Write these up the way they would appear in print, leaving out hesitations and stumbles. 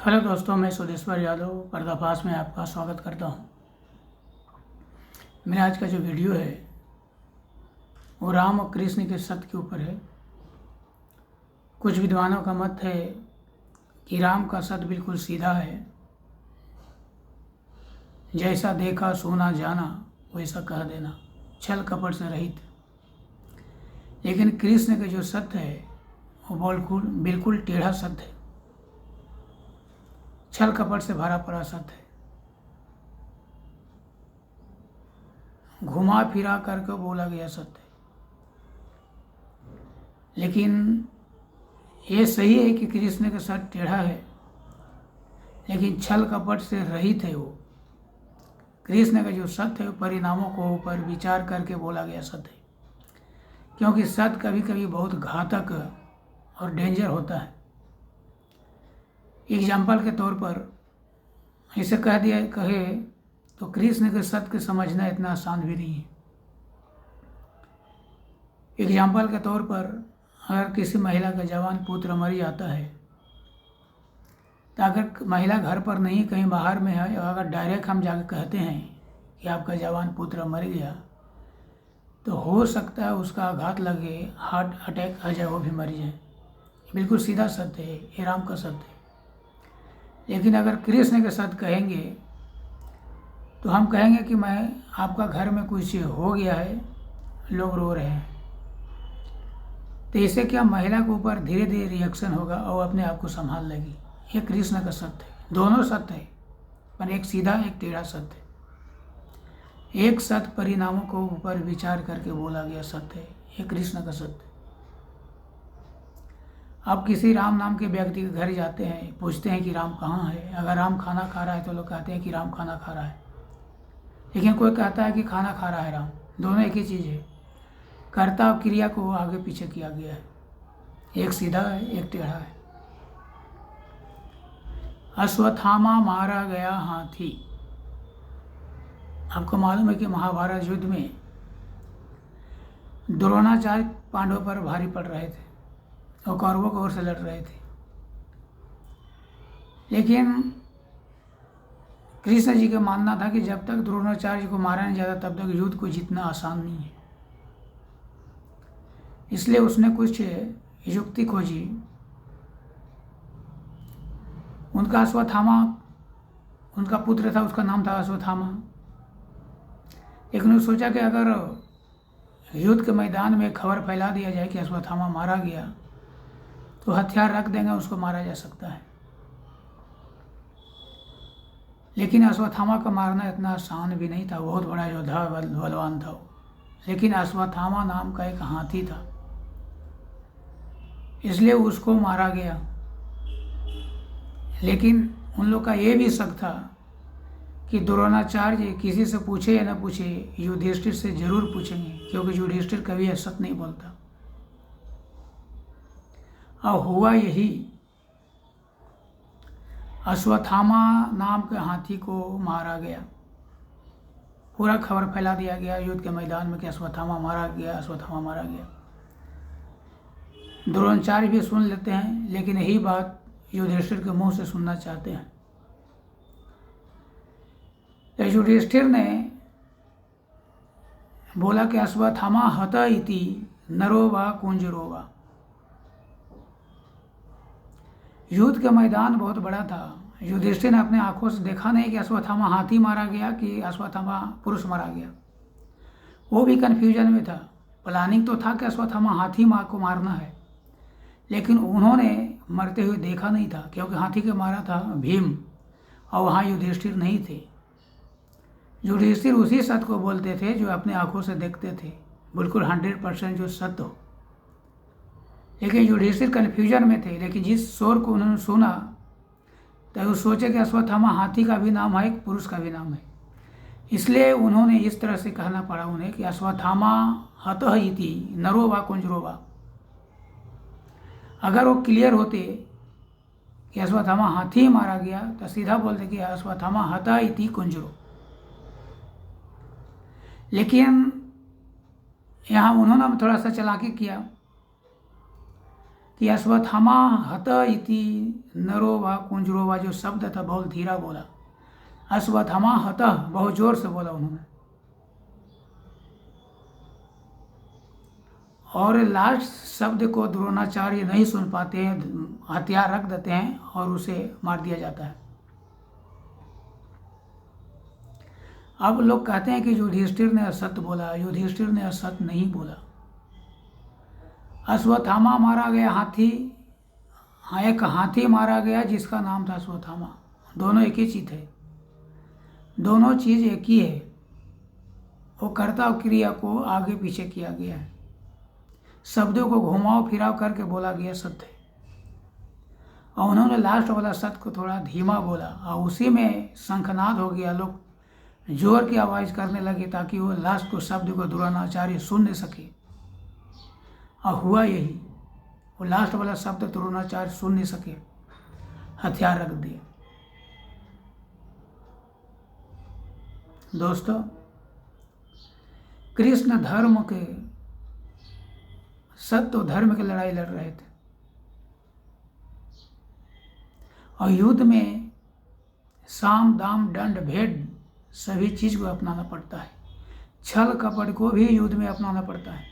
Hello दोस्तों, मैं सुदेश्वर यादव पर्दाफाश में आपका स्वागत करता हूं। मेरा आज का जो वीडियो है वो राम और कृष्ण के सत्य के ऊपर है। कुछ विद्वानों का मत है कि राम का सत्य बिल्कुल सीधा है, जैसा देखा सुना जाना वैसा कह देना, छल कपट से रहित। लेकिन कृष्ण के जो सत्य है वो बिल्कुल टेढ़ा सत्य है, छल कपट से भरा पड़ा सत्य है। घुमा फिरा करके बोला गया सत्य है। लेकिन ये सही है कि कृष्ण का सत्य टेढ़ा है, लेकिन छल कपट से रहित है। वो कृष्ण का जो सत्य है परिणामों को ऊपर विचार करके बोला गया सत्य है, क्योंकि सत्य कभी कभी बहुत घातक और डेंजर होता है। एग्जाम्पल के तौर पर इसे कहे तो कृष्ण के सत्य को समझना इतना आसान भी नहीं है। एग्जाम्पल के तौर पर अगर किसी महिला का जवान पुत्र मर जाता है तो अगर महिला घर पर नहीं कहीं बाहर में है, और अगर डायरेक्ट हम जाकर कहते हैं कि आपका जवान पुत्र मर गया, तो हो सकता है उसका आघात लगे, हार्ट अटैक आ जाए, वो भी मर जाए। बिल्कुल सीधा सत्य है, ये राम का सत्य है। लेकिन अगर कृष्ण के सत्य कहेंगे तो हम कहेंगे कि मैं आपका घर में कुछ हो गया है, लोग रो रहे हैं, तो इससे क्या महिला के ऊपर धीरे धीरे रिएक्शन होगा और अपने आप को संभाल लेगी। ये कृष्ण का सत्य है। दोनों सत्य है, पर एक सीधा एक टेढ़ा सत्य है। एक सत्य परिणामों को ऊपर विचार करके बोला गया सत्य है, ये कृष्ण का सत्य है। आप किसी राम नाम के व्यक्ति के घर जाते हैं, पूछते हैं कि राम कहाँ है। अगर राम खाना खा रहा है तो लोग कहते हैं कि राम खाना खा रहा है, लेकिन कोई कहता है कि खाना खा रहा है राम। दोनों एक ही चीज़ है, कर्ता और क्रिया को आगे पीछे किया गया है। एक सीधा है, एक टेढ़ा है। अश्वत्थामा मारा गया हाथी। आपको मालूम है कि महाभारत युद्ध में द्रोणाचार्य पांडवों पर भारी पड़ रहे थे और कौरवों की ओर से लड़ रहे थे। लेकिन कृष्ण जी का मानना था कि जब तक द्रोणाचार्य को मारा नहीं जाता तब तक युद्ध को जीतना आसान नहीं है। इसलिए उसने कुछ युक्ति खोजी। उनका अश्वत्थामा, उनका पुत्र था, उसका नाम था अश्वत्थामा। लेकिन उसने सोचा कि अगर युद्ध के मैदान में खबर फैला दिया जाए कि अश्वत्थामा मारा गया तो हथियार रख देंगे, उसको मारा जा सकता है। लेकिन अश्वत्थामा का मारना इतना आसान भी नहीं था, बहुत बड़ा योद्धा बलवान था वो। लेकिन अश्वत्थामा नाम का एक हाथी था, इसलिए उसको मारा गया। लेकिन उन लोग का ये भी शक था कि द्रोणाचार्य किसी से पूछे या ना पूछे, युधिष्ठिर से जरूर पूछेंगे, क्योंकि युधिष्ठिर कभी असत नहीं बोलता। और हुआ यही, अश्वत्थामा नाम के हाथी को मारा गया। पूरा खबर फैला दिया गया युद्ध के मैदान में कि अश्वत्थामा मारा गया, अश्वत्थामा मारा गया। द्रोणाचार्य भी सुन लेते हैं, लेकिन यही बात युधिष्ठिर के मुंह से सुनना चाहते हैं। तो युधिष्ठिर ने बोला कि अश्वत्थामा हत इति नरो वा कुंजरो वा। युद्ध का मैदान बहुत बड़ा था। युधिष्ठिर ने अपने आंखों से देखा नहीं कि अश्वत्थामा हाथी मारा गया कि अश्वत्थामा पुरुष मारा गया। वो भी कन्फ्यूजन में था। प्लानिंग तो था कि अश्वत्थामा हाथी को मारना है, लेकिन उन्होंने मरते हुए देखा नहीं था, क्योंकि हाथी के मारा था भीम और वहाँ युधिष्ठिर नहीं थे। युधिष्ठिर उसी सत्य को बोलते थे जो अपने आंखों से देखते थे, बिल्कुल 100% जो सत्य हो। लेकिन युधिष्ठिर कन्फ्यूजन में थे। लेकिन जिस शोर को उन्होंने सुना तो वो सोचे कि अश्वत्थामा हाथी का भी नाम है, एक पुरुष का भी नाम है। इसलिए उन्होंने इस तरह से कहना पड़ा उन्हें कि अश्वत्थामा हतः इति नरो वा कुंजरो वा। अगर वो क्लियर होते कि अश्वत्थामा हाथी मारा गया तो सीधा बोलते कि अश्वत्थामा हता इति कुंजरो। लेकिन यहाँ उन्होंने थोड़ा सा चालाकी किया। कि अश्वत्थामा हत इति नरो व कुंजरो व जो शब्द था बहुत धीरा बोला। अश्वत्थामा हत बहुत जोर से बोला उन्होंने। और लास्ट शब्द को द्रोणाचार्य नहीं सुन पाते हैं, हथियार रख देते हैं और उसे मार दिया जाता है। अब लोग कहते हैं कि युधिष्ठिर ने असत्य बोला। युधिष्ठिर ने असत्य नहीं बोला। अश्वत्थामा मारा गया हाथी, एक हाथी मारा गया जिसका नाम था अश्वत्थामा। दोनों एक ही चीज है, दोनों चीज एक ही है। वो कर्ता और क्रिया को आगे पीछे किया गया है, शब्दों को घुमाव फिराव करके बोला गया सत्य। और उन्होंने लास्ट वाला सत्य को थोड़ा धीमा बोला और उसी में शंखनाद हो गया। लोग जोर की आवाज़ करने लगे ताकि वो लास्ट को शब्द को द्रोणाचार्य सुन नहीं सके। और हुआ यही, वो लास्ट वाला शब्द द्रोणाचार्य सुन नहीं सके, हथियार रख दिए। दोस्तों, कृष्ण धर्म के सत्य और धर्म की लड़ाई लड़ रहे थे और युद्ध में साम दाम दंड भेद सभी चीज को अपनाना पड़ता है। छल कपट को भी युद्ध में अपनाना पड़ता है,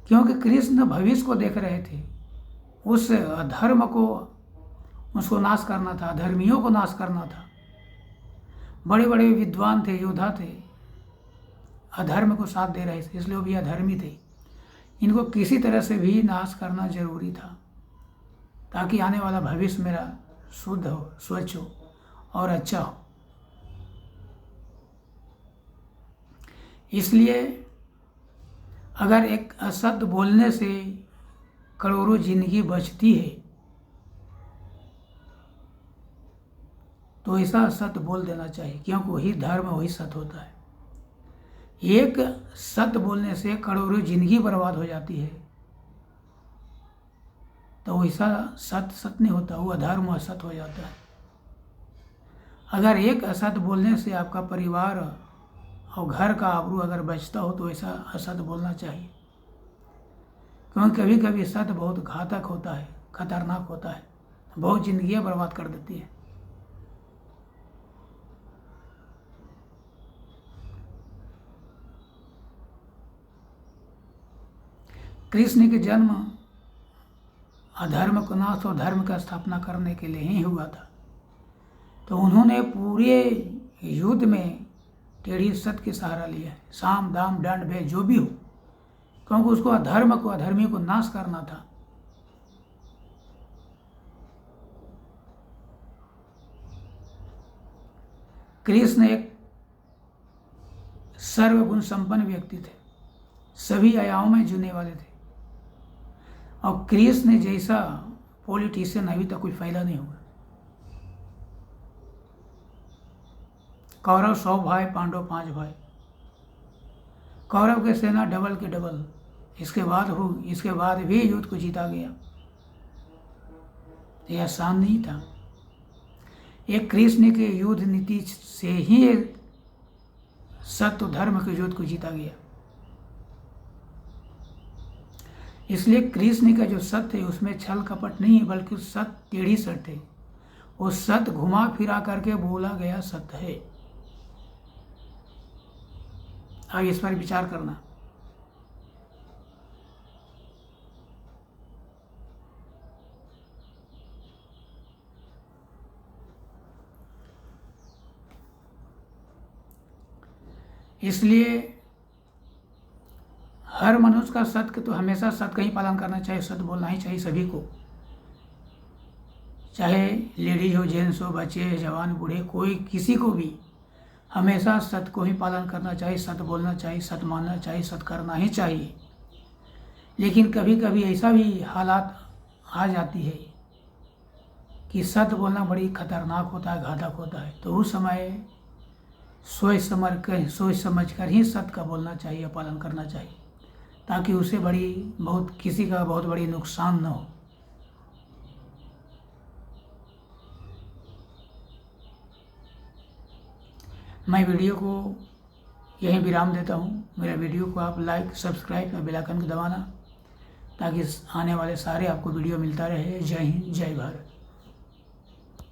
क्योंकि कृष्ण भविष्य को देख रहे थे। उस अधर्म को उसको नाश करना था, अधर्मियों को नाश करना था। बड़े बड़े विद्वान थे, योद्धा थे, अधर्म को साथ दे रहे थे, इसलिए वो भी अधर्मी थे। इनको किसी तरह से भी नाश करना जरूरी था ताकि आने वाला भविष्य मेरा शुद्ध हो, स्वच्छ हो और अच्छा हो। इसलिए अगर एक असत्य बोलने से करोड़ों जिंदगी बचती है तो ऐसा असत्य बोल देना चाहिए, क्योंकि वही धर्म वही सत्य होता है। एक सत्य बोलने से करोड़ों जिंदगी बर्बाद हो जाती है तो वैसा सत्य नहीं होता, वो अधर्म असत्य हो जाता है। अगर एक असत्य बोलने से आपका परिवार और घर का आबरू अगर बचता हो तो ऐसा असत्य बोलना चाहिए, क्योंकि कभी कभी सत्य बहुत घातक होता है, खतरनाक होता है, बहुत जिंदगियां बर्बाद कर देती है। कृष्ण के जन्म अधर्म को नाश और धर्म का स्थापना करने के लिए ही हुआ था। तो उन्होंने पूरे युद्ध में टेढ़ी सत्य के सहारा लिया है, साम दाम दंड भेद जो भी हो, क्योंकि उसको अधर्म को अधर्मियों को नाश करना था। कृष्ण एक सर्वगुण संपन्न व्यक्ति थे, सभी आयामों में जीने वाले थे और कृष्ण जैसा पॉलिटिशियन अभी तक कोई फैला नहीं हुआ। कौरव 100 भाई, पांडव 5 भाई। कौरव के सेना डबल के डबल। इसके बाद भी युद्ध को जीता गया। यह आसान नहीं था। एक कृष्ण के युद्ध नीति से ही सत्य धर्म के युद्ध को जीता गया। इसलिए कृष्ण का जो सत्य है उसमें छल कपट नहीं है, बल्कि सत्य टेढ़ी सत्य है। वो सत्य घुमा फिरा करके बोला गया सत्य है। आप इस पर विचार करना। इसलिए हर मनुष्य का सत्य तो हमेशा सत्य का ही पालन करना चाहिए, सत्य बोलना ही चाहिए सभी को, चाहे लेडीज हो, जेंट्स हो, बच्चे, जवान, बूढ़े, कोई किसी को भी हमेशा सत्य को ही पालन करना चाहिए, सत्य बोलना चाहिए, सत्य मानना चाहिए, सत्य करना ही चाहिए। लेकिन कभी कभी ऐसा भी हालात आ जाती है कि सत्य बोलना बड़ी खतरनाक होता है, घातक होता है, तो उस समय सोच समझ कर ही सत्य का बोलना चाहिए, पालन करना चाहिए, ताकि उसे किसी का बहुत बड़ी नुकसान न हो। मैं वीडियो को यहीं विराम देता हूँ। मेरा वीडियो को आप लाइक, सब्सक्राइब और बेल आइकन को दबाना ताकि आने वाले सारे आपको वीडियो मिलता रहे। जय हिंद, जय भारत।